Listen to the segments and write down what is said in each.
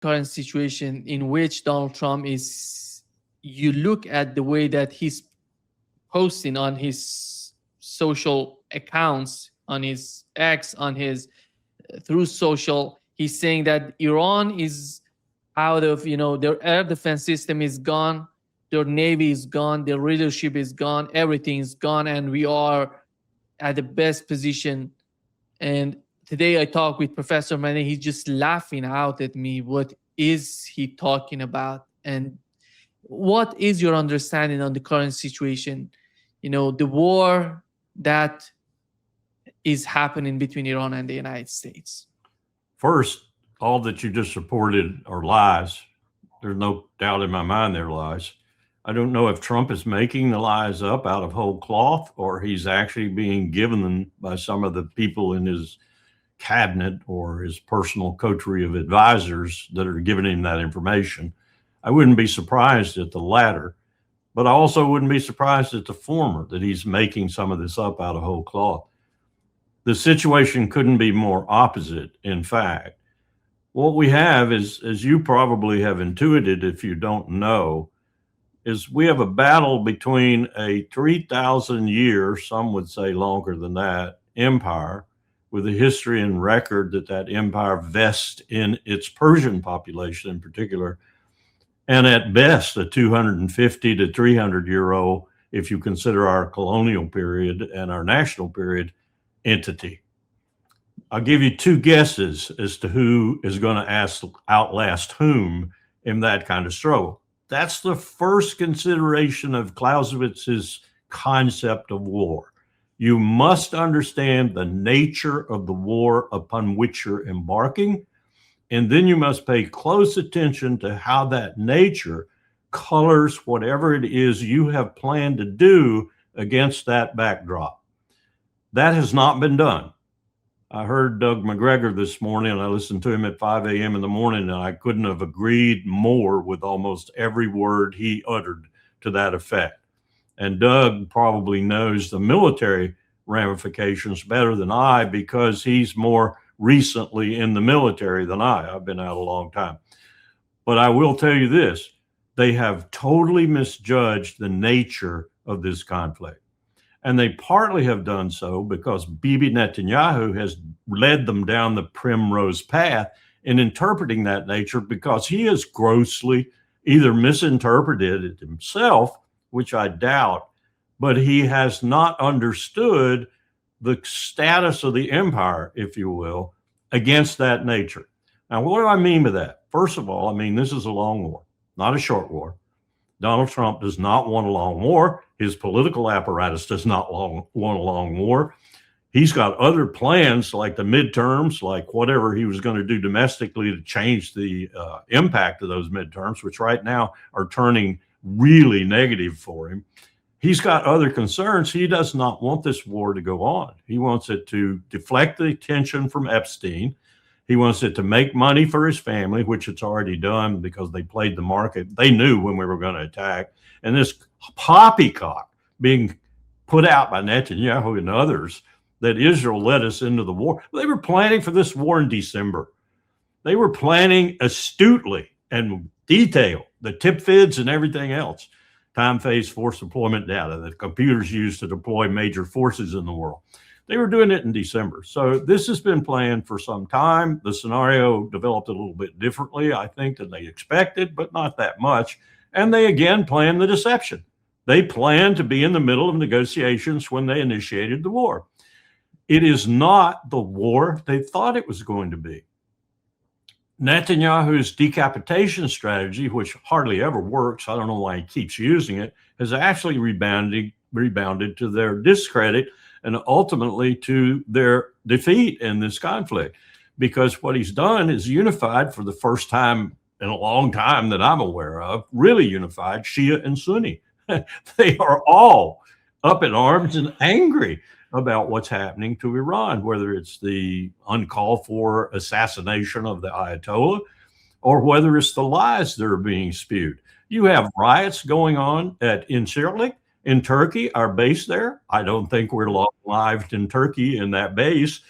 current situation in which Donald Trump is, you look at the way that he's posting on his social accounts, on his X, on his through social, he's saying that Iran is out of, their air defense system is gone, their navy is gone, their leadership is gone, everything is gone, and we are at the best position. And today I talked with Professor Mane, he's just laughing out at me. What is he talking about? And what is your understanding on the current situation? The war that is happening between Iran and the United States. First, all that you just reported are lies. There's no doubt in my mind they're lies. I don't know if Trump is making the lies up out of whole cloth or he's actually being given them by some of the people in his cabinet or his personal coterie of advisors that are giving him that information. I wouldn't be surprised at the latter, but I also wouldn't be surprised at the former, that he's making some of this up out of whole cloth. The situation couldn't be more opposite, in fact. What we have is, as you probably have intuited if you don't know, is we have a battle between a 3,000 year, some would say longer than that, empire with a history and record that empire vests in its Persian population in particular, and at best a 250 to 300-year-old, if you consider our colonial period and our national period, entity. I'll give you two guesses as to who is going to outlast whom in that kind of struggle. That's the first consideration of Clausewitz's concept of war. You must understand the nature of the war upon which you're embarking, and then you must pay close attention to how that nature colors whatever it is you have planned to do against that backdrop. That has not been done. I heard Doug McGregor this morning, and I listened to him at 5 a.m. in the morning, and I couldn't have agreed more with almost every word he uttered to that effect. And Doug probably knows the military ramifications better than I because he's more recently in the military than I. I've been out a long time. But I will tell you this, they have totally misjudged the nature of this conflict. And they partly have done so because Bibi Netanyahu has led them down the primrose path in interpreting that nature because he has grossly either misinterpreted it himself, which I doubt, but he has not understood the status of the empire, if you will, against that nature. Now, what do I mean by that? First of all, I mean, this is a long war, not a short war. Donald Trump does not want a long war. His political apparatus does not want a long war. He's got other plans like the midterms, like whatever he was going to do domestically to change the impact of those midterms, which right now are turning really negative for him. He's got other concerns. He does not want this war to go on. He wants it to deflect the attention from Epstein. He wants it to make money for his family, which it's already done because they played the market. They knew when we were going to attack. And this poppycock being put out by Netanyahu and others that Israel led us into the war. They were planning for this war in December. They were planning astutely and detailed, the tip fids and everything else. Time phase force deployment data that computers use to deploy major forces in the world. They were doing it in December. So this has been planned for some time. The scenario developed a little bit differently, I think, than they expected, but not that much. And they again planned the deception. They planned to be in the middle of negotiations when they initiated the war. It is not the war they thought it was going to be. Netanyahu's decapitation strategy, which hardly ever works, I don't know why he keeps using it, has actually rebounded to their discredit and ultimately to their defeat in this conflict. Because what he's done is unified for the first time in a long time that I'm aware of, really unified Shia and Sunni. They are all up in arms and angry about what's happening to Iran, whether it's the uncalled for assassination of the Ayatollah or whether it's the lies that are being spewed. You have riots going on in Incirlik in Turkey, our base there. I don't think we're long-lived in Turkey in that base.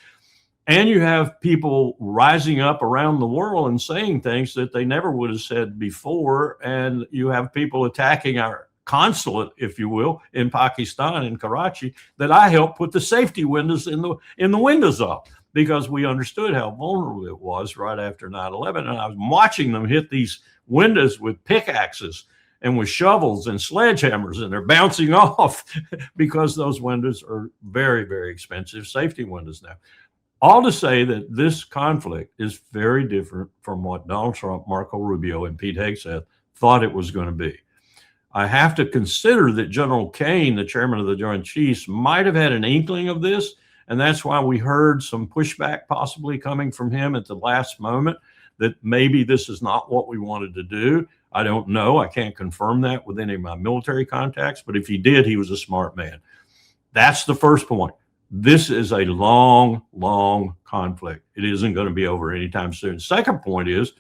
And you have people rising up around the world and saying things that they never would have said before. And you have people attacking our consulate, if you will, in Pakistan, in Karachi, that I helped put the safety windows in the windows up, because we understood how vulnerable it was right after 9/11. And I was watching them hit these windows with pickaxes and with shovels and sledgehammers, and they're bouncing off because those windows are very, very expensive safety windows now. All to say that this conflict is very different from what Donald Trump, Marco Rubio, and Pete Hegseth thought it was going to be. I have to consider that General Kane, the chairman of the Joint Chiefs, might have had an inkling of this, and that's why we heard some pushback possibly coming from him at the last moment, that maybe this is not what we wanted to do. I don't know. I can't confirm that with any of my military contacts, but if he did, he was a smart man. That's the first point. This is a long, long conflict. It isn't going to be over anytime soon. Second point is,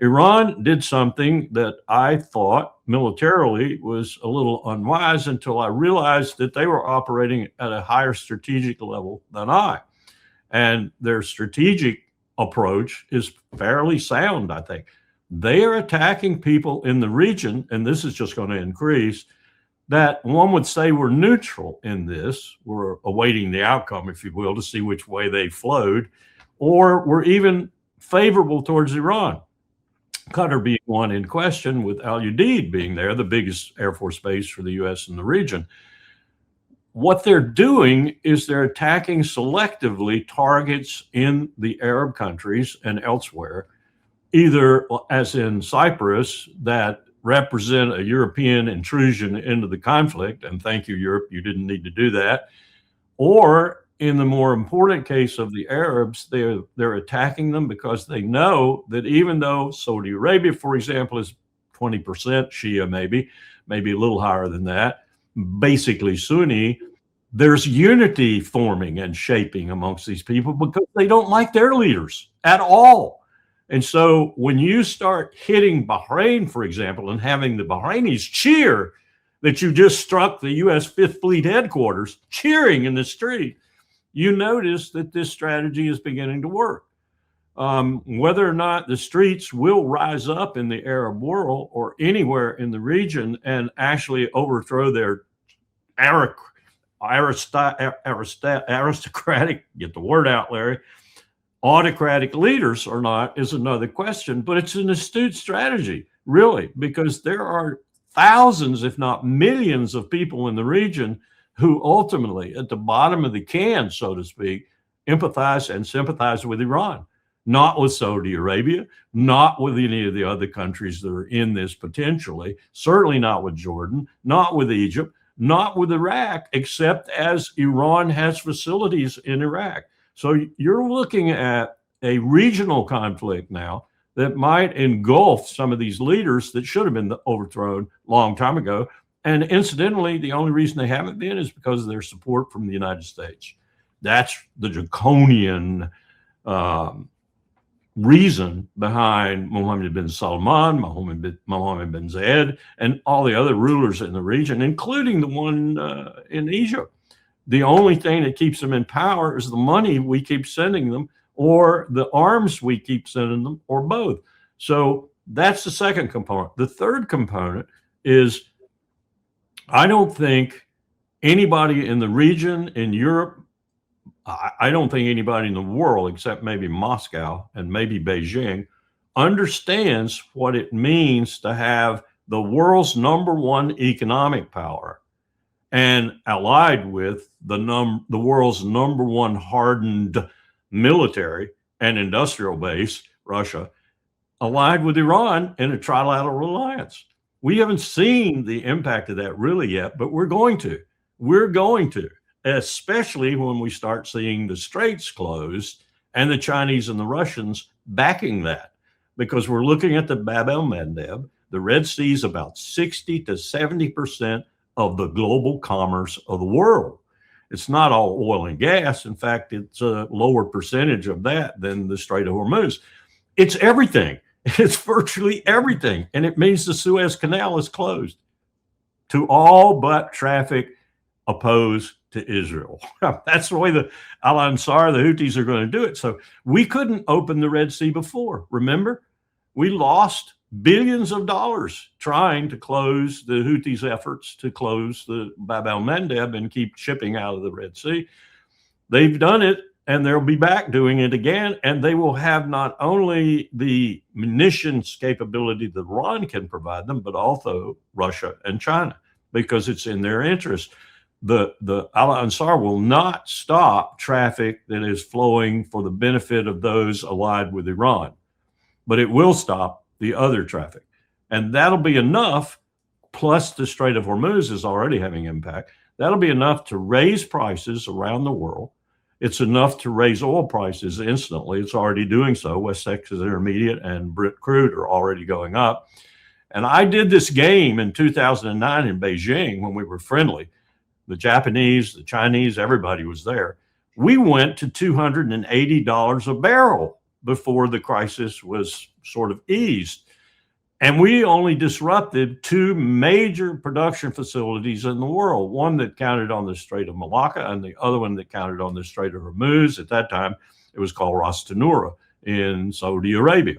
Iran did something that I thought militarily was a little unwise until I realized that they were operating at a higher strategic level than I. And their strategic approach is fairly sound, I think. They are attacking people in the region, and this is just going to increase, that one would say we're neutral in this. We're awaiting the outcome, if you will, to see which way they flowed, or we're even favorable towards Iran. Qatar being one in question, with Al Udeid being there, the biggest Air Force base for the U.S. in the region. What they're doing is they're attacking selectively targets in the Arab countries and elsewhere, either as in Cyprus, that represent a European intrusion into the conflict, and thank you, Europe, you didn't need to do that. Or in the more important case of the Arabs, they're attacking them because they know that even though Saudi Arabia, for example, is 20% Shia, maybe a little higher than that, basically Sunni, there's unity forming and shaping amongst these people because they don't like their leaders at all. And so when you start hitting Bahrain, for example, and having the Bahrainis cheer that you just struck the U.S. Fifth Fleet headquarters, cheering in the street, you notice that this strategy is beginning to work. Whether or not the streets will rise up in the Arab world or anywhere in the region and actually overthrow their aristocratic, get the word out, Larry, autocratic leaders or not is another question, but it's an astute strategy, really, because there are thousands, if not millions, of people in the region who ultimately, at the bottom of the can, so to speak, empathize and sympathize with Iran, not with Saudi Arabia, not with any of the other countries that are in this potentially, certainly not with Jordan, not with Egypt, not with Iraq, except as Iran has facilities in Iraq. So you're looking at a regional conflict now that might engulf some of these leaders that should have been overthrown a long time ago. And incidentally, the only reason they haven't been is because of their support from the United States. That's the draconian reason behind Mohammed bin Salman, Mohammed bin Zayed, and all the other rulers in the region, including the one in Egypt. The only thing that keeps them in power is the money we keep sending them, or the arms we keep sending them, or both. So that's the second component. The third component is, I don't think anybody in the region, in Europe, I don't think anybody in the world, except maybe Moscow and maybe Beijing, understands what it means to have the world's #1 economic power and allied with the world's #1 hardened military and industrial base, Russia, allied with Iran in a trilateral alliance. We haven't seen the impact of that really yet, but we're going to. We're going to, especially when we start seeing the straits closed and the Chinese and the Russians backing that, because we're looking at the Bab el-Mandeb. The Red Sea is about 60 to 70% of the global commerce of the world. It's not all oil and gas. In fact, it's a lower percentage of that than the Strait of Hormuz. It's everything. It's virtually everything. And it means the Suez Canal is closed to all but traffic opposed to Israel. That's the way the Al-Ansar, the Houthis, are going to do it. So we couldn't open the Red Sea before. Remember, we lost billions of dollars trying to close the Houthis' efforts to close the Bab el-Mandeb and keep shipping out of the Red Sea. They've done it, and they'll be back doing it again. And they will have not only the munitions capability that Iran can provide them, but also Russia and China, because it's in their interest. The Al-Ansar will not stop traffic that is flowing for the benefit of those allied with Iran, but it will stop the other traffic. And that'll be enough, plus the Strait of Hormuz is already having impact. That'll be enough to raise prices around the world. It's enough to raise oil prices instantly. It's already doing so. West Texas Intermediate and Brent crude are already going up. And I did this game in 2009 in Beijing when we were friendly. The Japanese, the Chinese, everybody was there. We went to $280 a barrel before the crisis was sort of eased. And we only disrupted two major production facilities in the world, one that counted on the Strait of Malacca and the other one that counted on the Strait of Hormuz. At that time, it was called Ras Tanura in Saudi Arabia.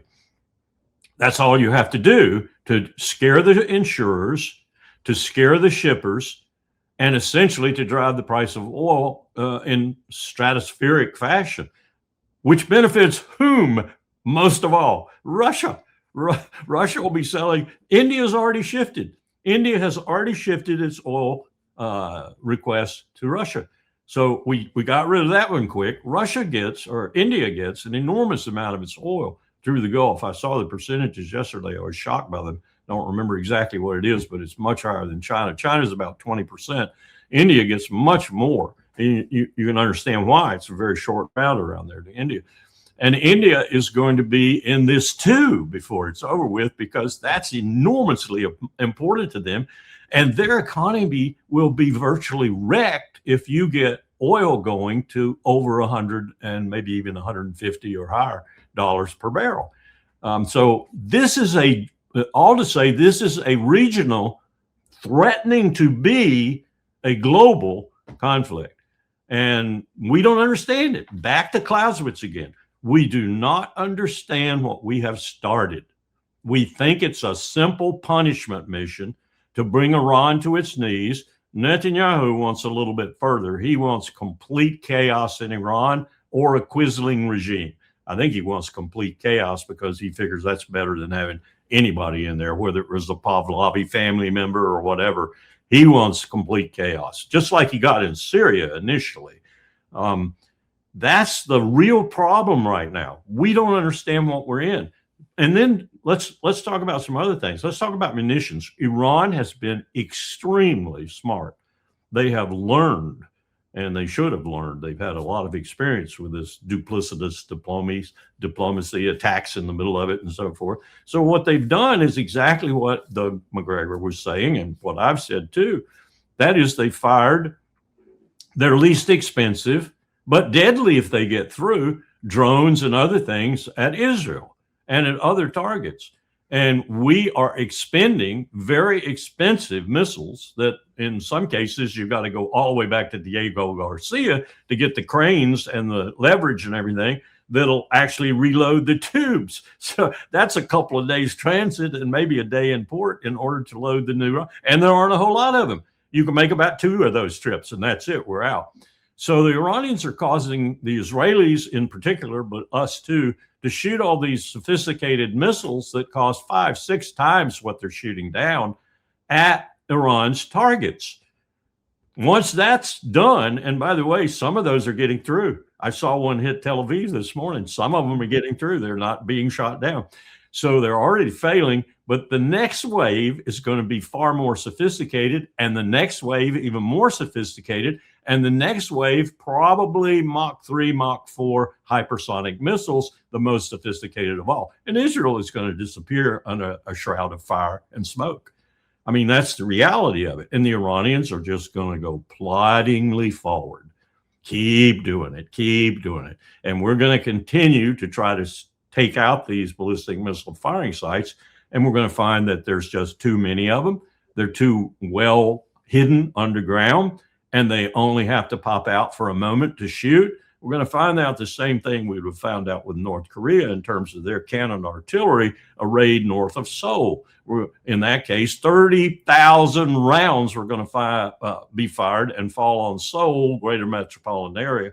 That's all you have to do to scare the insurers, to scare the shippers, and essentially to drive the price of oil in stratospheric fashion, which benefits whom most of all? Russia. Russia will be selling. India's already shifted. India has already shifted its oil requests to Russia. So we got rid of that one quick. India gets an enormous amount of its oil through the Gulf. I saw the percentages yesterday. I was shocked by them. I don't remember exactly what it is, but it's much higher than China. China's about 20%. India gets much more. You can understand why. It's a very short route around there to India. And India is going to be in this too before it's over with, because that's enormously important to them. And their economy will be virtually wrecked if you get oil going to over 100 and maybe even 150 or higher dollars per barrel. So this is this is a regional threatening to be a global conflict. And we don't understand it. Back to Clausewitz again. We do not understand what we have started. We think it's a simple punishment mission to bring Iran to its knees. Netanyahu wants a little bit further. He wants complete chaos in Iran or a quisling regime. I think he wants complete chaos because he figures that's better than having anybody in there, whether it was a Pahlavi family member or whatever. He wants complete chaos, just like he got in Syria initially. That's the real problem right now. We don't understand what we're in. And then let's talk about some other things. Let's talk about munitions. Iran has been extremely smart. They have learned, and they should have learned. They've had a lot of experience with this duplicitous diplomacy, attacks in the middle of it, and so forth. So what they've done is exactly what Doug McGregor was saying, and what I've said too. That is, they fired their least expensive, but deadly if they get through, drones and other things at Israel and at other targets. And we are expending very expensive missiles that in some cases, you've got to go all the way back to Diego Garcia to get the cranes and the leverage and everything that'll actually reload the tubes. So that's a couple of days transit and maybe a day in port in order to load the new, and there aren't a whole lot of them. You can make about 2 of those trips and that's it, we're out. So the Iranians are causing the Israelis in particular, but us too, to shoot all these sophisticated missiles that cost 5-6 times what they're shooting down at Iran's targets. Once that's done, and by the way, some of those are getting through. I saw one hit Tel Aviv this morning. Some of them are getting through. They're not being shot down. So they're already failing, but the next wave is going to be far more sophisticated, and the next wave even more sophisticated, and the next wave probably Mach 3, Mach 4 hypersonic missiles, the most sophisticated of all. And Israel is going to disappear under a shroud of fire and smoke. I mean, that's the reality of it. And the Iranians are just going to go ploddingly forward. Keep doing it. Keep doing it. And we're going to continue to try to take out these ballistic missile firing sites. And we're going to find that there's just too many of them. They're too well hidden underground. and they only have to pop out for a moment to shoot, we're going to find out the same thing we would have found out with North Korea in terms of their cannon artillery arrayed north of Seoul. In that case, 30,000 rounds were going to be fired and fall on Seoul, greater metropolitan area,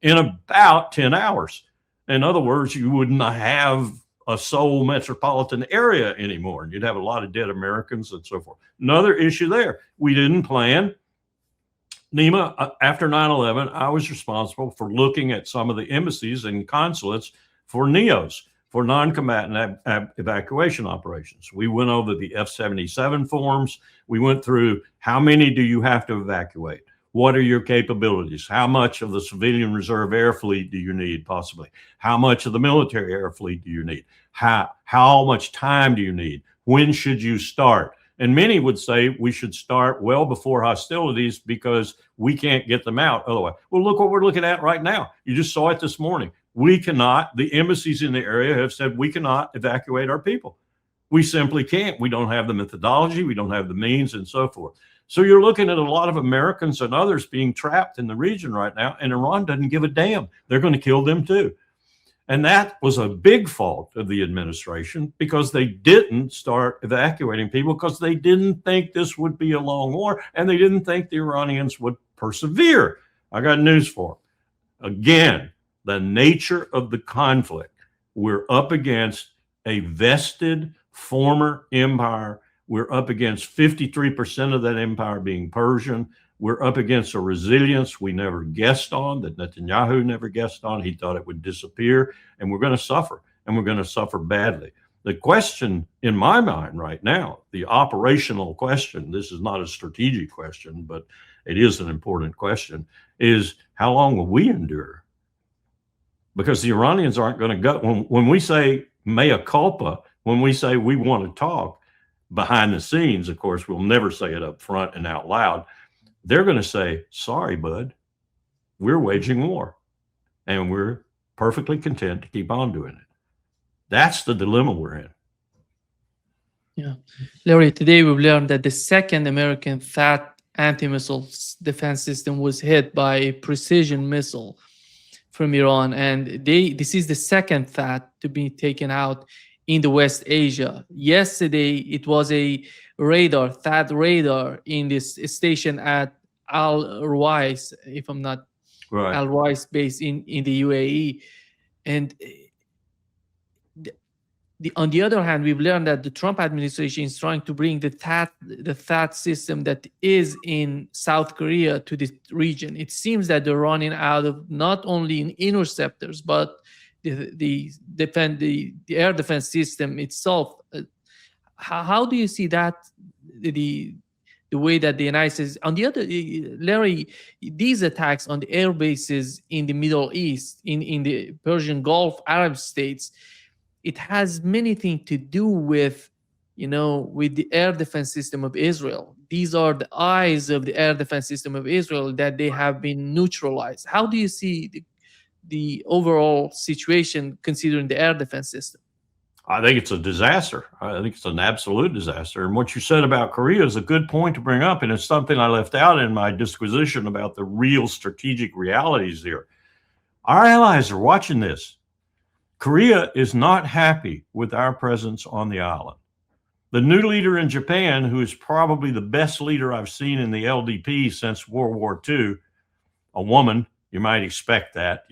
in about 10 hours. In other words, you wouldn't have a Seoul metropolitan area anymore, and you'd have a lot of dead Americans and so forth. Another issue there, we didn't plan. Nima, after 9/11, I was responsible for looking at some of the embassies and consulates for NEOs, for non-combatant evacuation operations. We went over the F-77 forms. We went through how many do you have to evacuate? What are your capabilities? How much of the civilian reserve air fleet do you need, possibly? How much of the military air fleet do you need? How much time do you need? When should you start? And many would say we should start well before hostilities because we can't get them out otherwise. Well, look what we're looking at right now. You just saw it this morning. We cannot, the embassies in the area have said we cannot evacuate our people. We simply can't. We don't have the methodology. We don't have the means and so forth. So you're looking at a lot of Americans and others being trapped in the region right now, and Iran doesn't give a damn. They're going to kill them too. And that was a big fault of the administration because they didn't start evacuating people because they didn't think this would be a long war and they didn't think the Iranians would persevere. I got news for them. Again, the nature of the conflict. We're up against a vested former empire. We're up against 53% of that empire being Persian. We're up against a resilience we never guessed on, that Netanyahu never guessed on. He thought it would disappear, and we're going to suffer, and we're going to suffer badly. The question in my mind right now, the operational question, this is not a strategic question, but it is an important question, is how long will we endure? Because the Iranians aren't going to go. When we say mea culpa, when we say we want to talk behind the scenes, of course, we'll never say it up front and out loud. They're going to say, sorry, bud, we're waging war and we're perfectly content to keep on doing it. That's the dilemma we're in. Yeah. Larry, today we've learned that the second American THAAD anti-missile defense system was hit by a precision missile from Iran. And this is the second THAAD to be taken out in the West Asia. Yesterday, it was a radar, THAAD radar, in this station at Al Ruwais, if I'm not right. Al Ruwais base in the UAE. And on the other hand, we've learned that the Trump administration is trying to bring the THAAD system that is in South Korea to this region. It seems that they're running out of not only interceptors, but the air defense system itself. How do you see that, the way that the United States, on the other, Larry, these attacks on the air bases in the Middle East, in the Persian Gulf, Arab states, it has many things to do with, with the air defense system of Israel. These are the eyes of the air defense system of Israel that they have been neutralized. How do you see the overall situation considering the air defense system? I think it's a disaster. I think it's an absolute disaster. And what you said about Korea is a good point to bring up. And it's something I left out in my disquisition about the real strategic realities here. Our allies are watching this. Korea is not happy with our presence on the island. The new leader in Japan, who is probably the best leader I've seen in the LDP since World War II, a woman, you might expect that,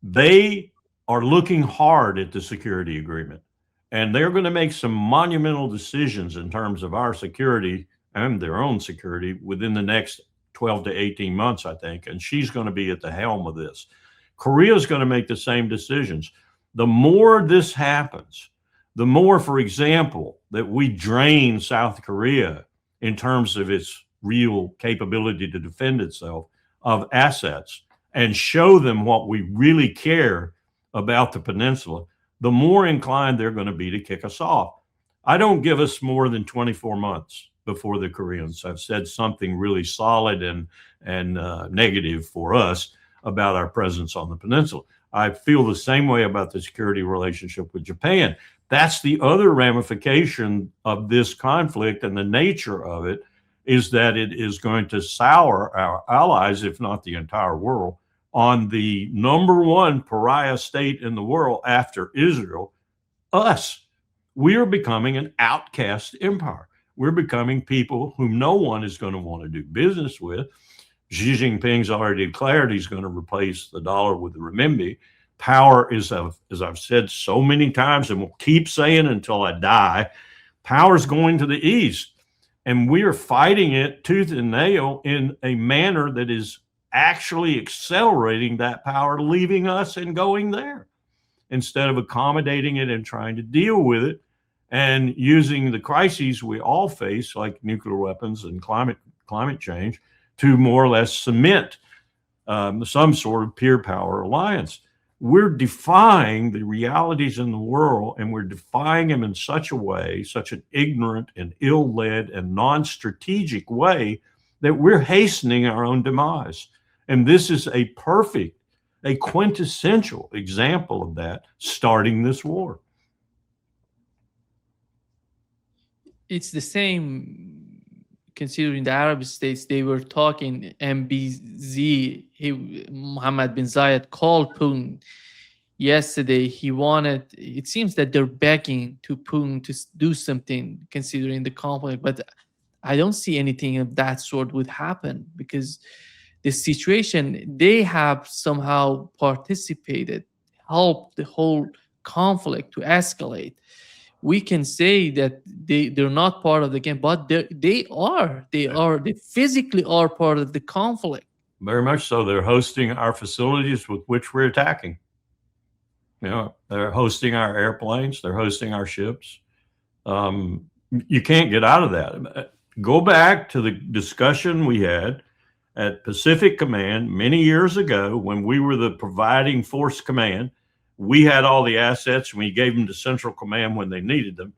they are looking hard at the security agreement, and they're going to make some monumental decisions in terms of our security and their own security within the next 12 to 18 months, I think. And she's going to be at the helm of this. Korea is going to make the same decisions. The more this happens, the more, for example, that we drain South Korea in terms of its real capability to defend itself of assets and show them what we really care about the peninsula, the more inclined they're going to be to kick us off. I don't give us more than 24 months before the Koreans have said something really solid and negative for us about our presence on the peninsula. I feel the same way about the security relationship with Japan. That's the other ramification of this conflict and the nature of it. is that it is going to sour our allies, if not the entire world, on the number one pariah state in the world after Israel, us. We are becoming an outcast empire. We're becoming people whom no one is going to want to do business with. Xi Jinping's already declared he's going to replace the dollar with the renminbi. Power is, as I've said so many times, and will keep saying until I die, power is going to the east. And we are fighting it tooth and nail in a manner that is actually accelerating that power leaving us and going there, instead of accommodating it and trying to deal with it and using the crises we all face, like nuclear weapons and climate change, to more or less cement some sort of peer power alliance. We're defying the realities in the world, and we're defying them in such a way, such an ignorant and ill-led and non-strategic way, that we're hastening our own demise. And this is a quintessential example of that, starting this war. It's the same considering the Arab states. They were talking, MBZ, Mohammed bin Zayed called Putin yesterday. It seems that they're begging to Putin to do something considering the conflict, but I don't see anything of that sort would happen, because the situation, they have somehow participated, helped the whole conflict to escalate. We can say that they're not part of the game, but they physically are part of the conflict. Very much so. They're hosting our facilities with which we're attacking. They're hosting our airplanes. They're hosting our ships. You can't get out of that. Go back to the discussion we had at Pacific Command many years ago when we were the providing force command. We had all the assets, and we gave them to Central Command when they needed them.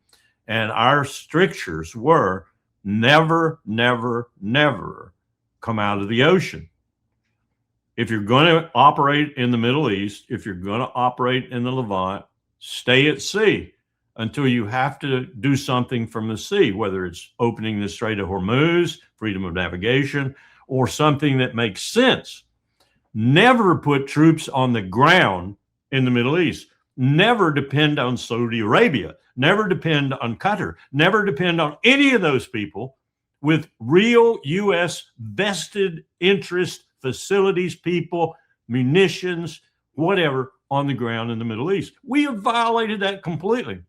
And our strictures were never, never, never come out of the ocean. If you're going to operate in the Middle East, if you're going to operate in the Levant, stay at sea until you have to do something from the sea, whether it's opening the Strait of Hormuz, freedom of navigation, or something that makes sense. Never put troops on the ground in the Middle East. Never depend on Saudi Arabia. Never depend on Qatar. Never depend on any of those people with real U.S. vested interest facilities, people, munitions, whatever, on the ground in the Middle East. We have violated that completely.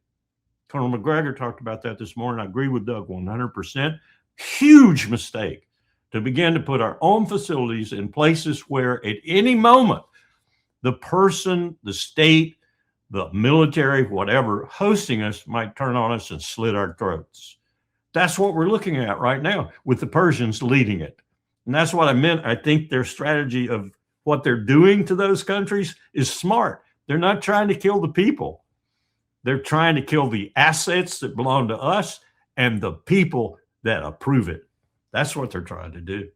Colonel McGregor talked about that this morning. I agree with Doug 100%. Huge mistake to begin to put our own facilities in places where at any moment the person, the state, the military, whatever, hosting us might turn on us and slit our throats. That's what we're looking at right now, with the Persians leading it. And that's what I meant. I think their strategy of what they're doing to those countries is smart. They're not trying to kill the people. They're trying to kill the assets that belong to us and the people that approve it. That's what they're trying to do.